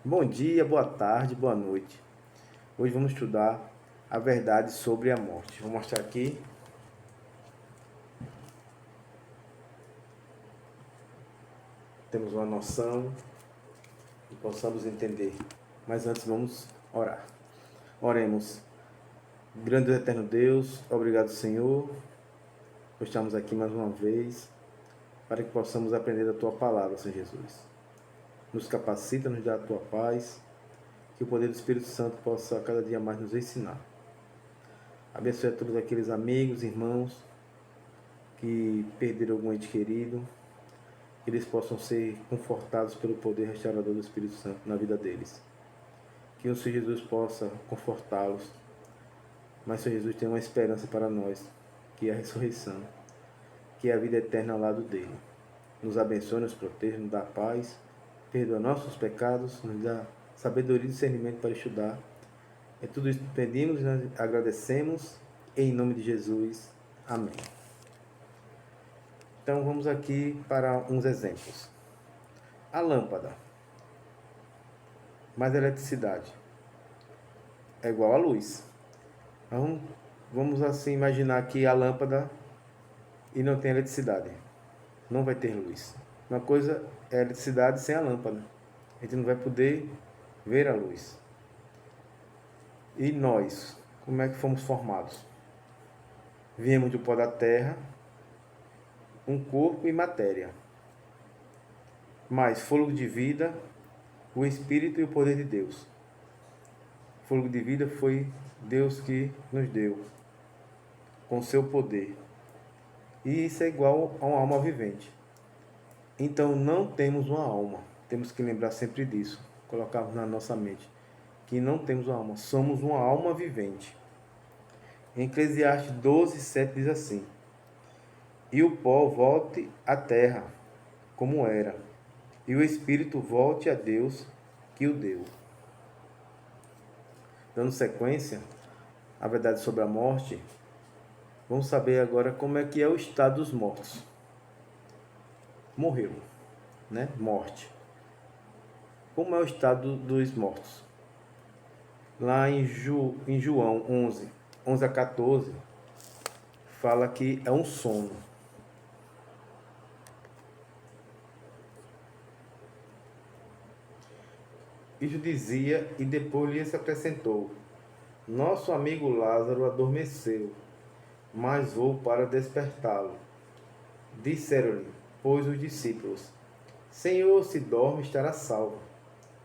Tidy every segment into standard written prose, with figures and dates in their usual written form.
Bom dia, boa tarde, boa noite. Hoje vamos estudar a verdade sobre a morte. Vou mostrar aqui. Temos uma noção e possamos entender. Mas antes vamos orar. Oremos. Grande e eterno Deus, obrigado, Senhor, por estarmos aqui mais uma vez para que possamos aprender da Tua palavra, Senhor Jesus. Nos capacita, nos dá a Tua paz, que o poder do Espírito Santo possa cada dia mais nos ensinar. Abençoe a todos aqueles amigos, irmãos que perderam algum ente querido, que eles possam ser confortados pelo poder restaurador do Espírito Santo na vida deles. Que o Senhor Jesus possa confortá-los, mas o Senhor Jesus tem uma esperança para nós, que é a ressurreição, que é a vida eterna ao lado dele. Nos abençoe, nos proteja, nos dá paz, perdoa nossos pecados, nos dá sabedoria e discernimento para estudar. É tudo isso que pedimos e nós agradecemos, em nome de Jesus. Amém. Então vamos aqui para uns exemplos. A lâmpada, mais eletricidade, é igual à luz. Então, vamos assim imaginar que a lâmpada e não tem eletricidade. Não vai ter luz. Uma coisa é a eletricidade sem a lâmpada. A gente não vai poder ver a luz. E nós, como é que fomos formados? Viemos do pó da terra, um corpo e matéria. Mais fôlego de vida, o Espírito e o poder de Deus. Fôlego de vida foi Deus que nos deu, com seu poder. E isso é igual a uma alma vivente. Então não temos uma alma. Temos que lembrar sempre disso. Colocarmos na nossa mente. Que não temos uma alma. Somos uma alma vivente. Em Eclesiastes 12, 7 diz assim: E o pó volte à terra, como era, e o espírito volte a Deus que o deu. Dando sequência à verdade sobre a morte, vamos saber agora como é que é o estado dos mortos. Morreu, né? Morte. Como é o estado dos mortos? Lá em João 11, 11 a 14, fala que é um sono. Isso dizia, e depois lhe se acrescentou: Nosso amigo Lázaro adormeceu, mas vou para despertá-lo. Disseram-lhe, pois, os discípulos: Senhor, se dorme, estará salvo.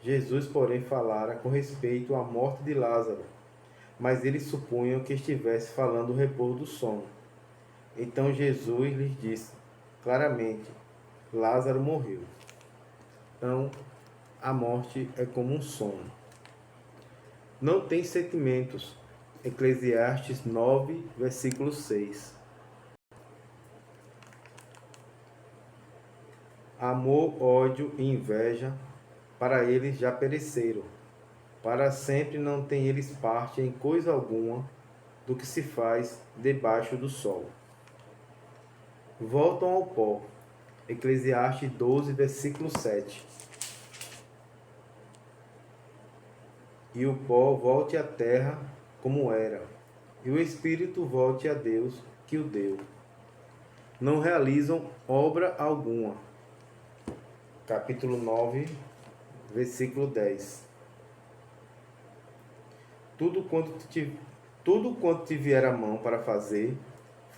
Jesus, porém, falara com respeito à morte de Lázaro, mas eles supunham que estivesse falando do repouso do sono. Então Jesus lhes disse claramente: Lázaro morreu. Então, a morte é como um sono. Não tem sentimentos. Eclesiastes 9, versículo 6. Amor, ódio e inveja, para eles já pereceram. Para sempre não têm eles parte em coisa alguma do que se faz debaixo do sol. Voltam ao pó. Eclesiastes 12, versículo 7. E o pó volte à terra como era, e o espírito volte a Deus que o deu. Não realizam obra alguma. Capítulo 9, versículo 10. Tudo quanto te vier a mão para fazer,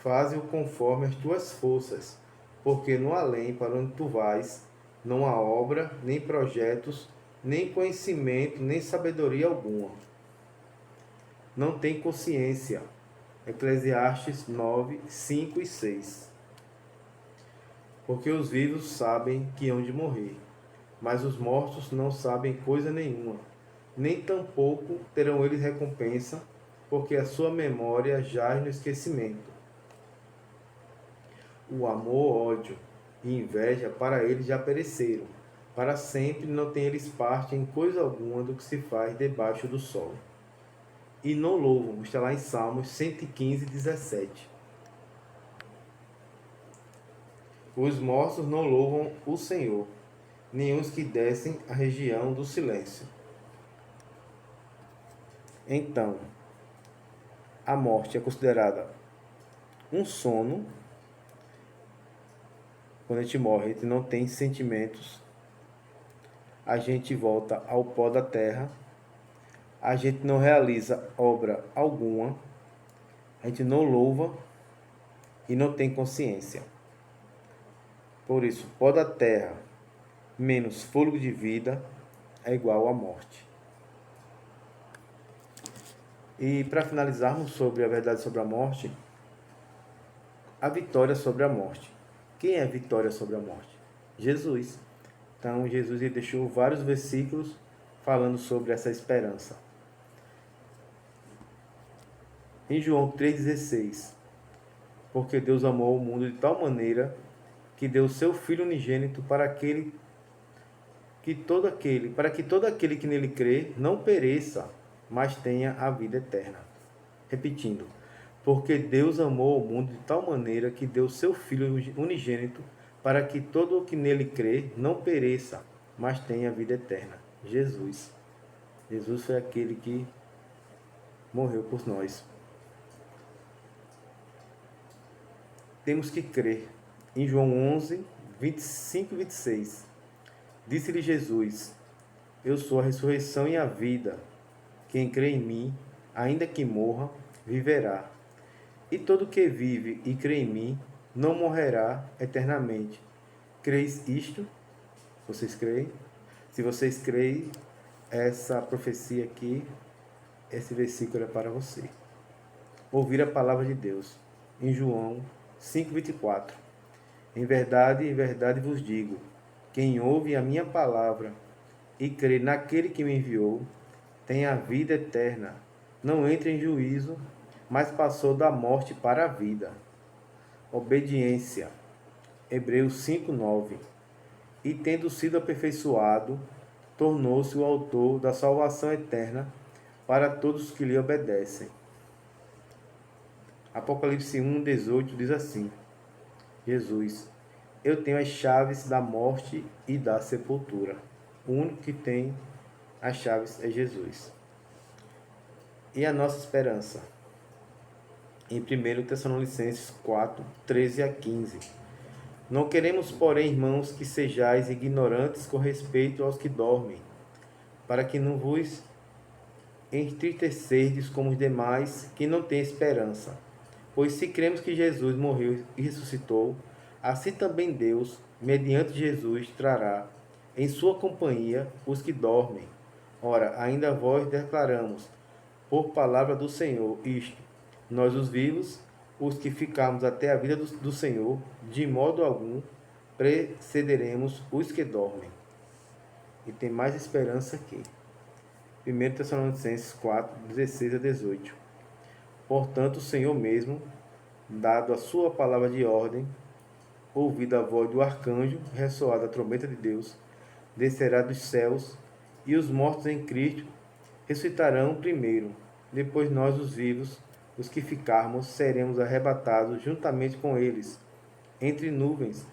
faze-o conforme as tuas forças, porque no além para onde tu vais, não há obra, nem projetos, nem conhecimento, nem sabedoria alguma. Não tem consciência. Eclesiastes 9, 5 e 6. Porque os vivos sabem que hão de morrer, mas os mortos não sabem coisa nenhuma, nem tampouco terão eles recompensa, porque a sua memória jaz no esquecimento. O amor, ódio e inveja para eles já pereceram, para sempre não têm eles parte em coisa alguma do que se faz debaixo do sol. E não louvam, está lá em Salmos 115, 17. Os mortos não louvam o Senhor, nem os que descem à região do silêncio. Então, a morte é considerada um sono. Quando a gente morre, a gente não tem sentimentos, a gente volta ao pó da terra, a gente não realiza obra alguma, a gente não louva e não tem consciência. Por isso, pó da terra menos fôlego de vida é igual à morte. E para finalizarmos sobre a verdade sobre a morte, a vitória sobre a morte. Quem é a vitória sobre a morte? Jesus. Então, Jesus ele deixou vários versículos falando sobre essa esperança. Em João 3,16, porque Deus amou o mundo de tal maneira que deu o seu Filho unigênito para que todo aquele que nele crê não pereça, mas tenha a vida eterna. Repetindo, porque Deus amou o mundo de tal maneira que deu o seu Filho unigênito para que todo o que nele crê não pereça, mas tenha a vida eterna. Jesus. Jesus foi aquele que morreu por nós. Temos que crer. Em João 11, 25 e 26. Disse-lhe Jesus, eu sou a ressurreição e a vida. Quem crê em mim, ainda que morra, viverá. E todo que vive e crê em mim, não morrerá eternamente. Creis isto? Vocês creem? Se vocês creem, essa profecia aqui, esse versículo é para você. Ouvir a palavra de Deus. Em João 5:24. Em verdade vos digo, quem ouve a minha palavra e crê naquele que me enviou, tem a vida eterna. Não entra em juízo, mas passou da morte para a vida. Obediência. Hebreus 5:9. E tendo sido aperfeiçoado, tornou-se o autor da salvação eterna para todos os que lhe obedecem. Apocalipse 1:18 diz assim: Jesus, eu tenho as chaves da morte e da sepultura. O único que tem as chaves é Jesus. E a nossa esperança? Em 1 Tessalonicenses 4, 13 a 15. Não queremos, porém, irmãos, que sejais ignorantes com respeito aos que dormem, para que não vos entristecerdes como os demais que não têm esperança. Pois se cremos que Jesus morreu e ressuscitou, assim também Deus, mediante Jesus, trará em sua companhia os que dormem. Ora, ainda vós declaramos, por palavra do Senhor, isto: nós os vivos, os que ficarmos até a vida do Senhor, de modo algum precederemos os que dormem. E tem mais esperança aqui. 1 Tessalonicenses 4, 16 a 18. Portanto, o Senhor mesmo, dado a sua palavra de ordem, ouvida a voz do arcanjo, ressoada a trombeta de Deus, descerá dos céus, e os mortos em Cristo ressuscitarão primeiro. Depois nós, os vivos, os que ficarmos, seremos arrebatados juntamente com eles, entre nuvens,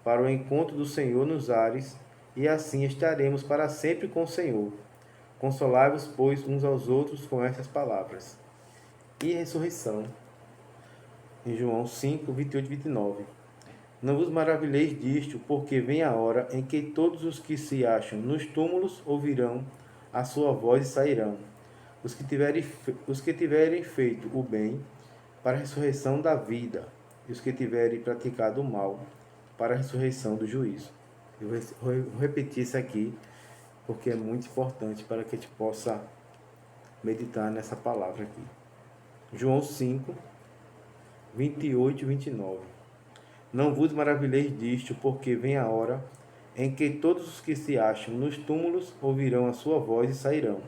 para o encontro do Senhor nos ares, e assim estaremos para sempre com o Senhor. Consolai-vos, pois, uns aos outros com estas palavras. E ressurreição. Em João 5, 28 e 29. Não vos maravilheis disto, porque vem a hora em que todos os que se acham nos túmulos ouvirão a sua voz e sairão. Os que tiverem feito o bem, para a ressurreição da vida, e os que tiverem praticado o mal, para a ressurreição do juízo. Eu vou repetir isso aqui, porque é muito importante para que a gente possa meditar nessa palavra aqui. João 5, 28 e 29. Não vos maravilheis disto, porque vem a hora em que todos os que se acham nos túmulos ouvirão a sua voz e sairão.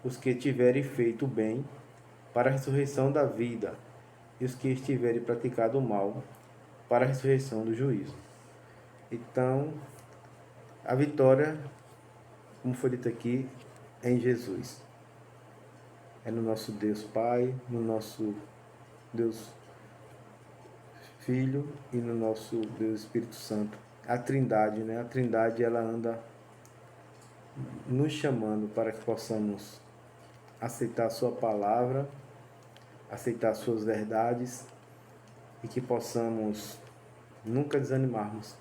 Os que tiverem feito o bem, para a ressurreição da vida, e os que estiverem praticado o mal, para a ressurreição do juízo. Então, a vitória, como foi dito aqui, é em Jesus. É no nosso Deus Pai, no nosso Deus Filho e no nosso Deus Espírito Santo, a Trindade, né? A Trindade, ela anda nos chamando para que possamos aceitar a sua palavra, aceitar as suas verdades e que possamos nunca desanimarmos.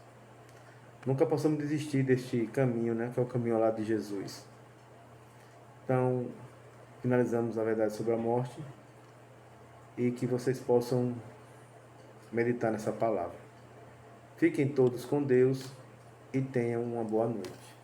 Nunca possamos desistir deste caminho, né? Que é o caminho ao lado de Jesus. Então, finalizamos a verdade sobre a morte e que vocês possam meditar nessa palavra. Fiquem todos com Deus e tenham uma boa noite.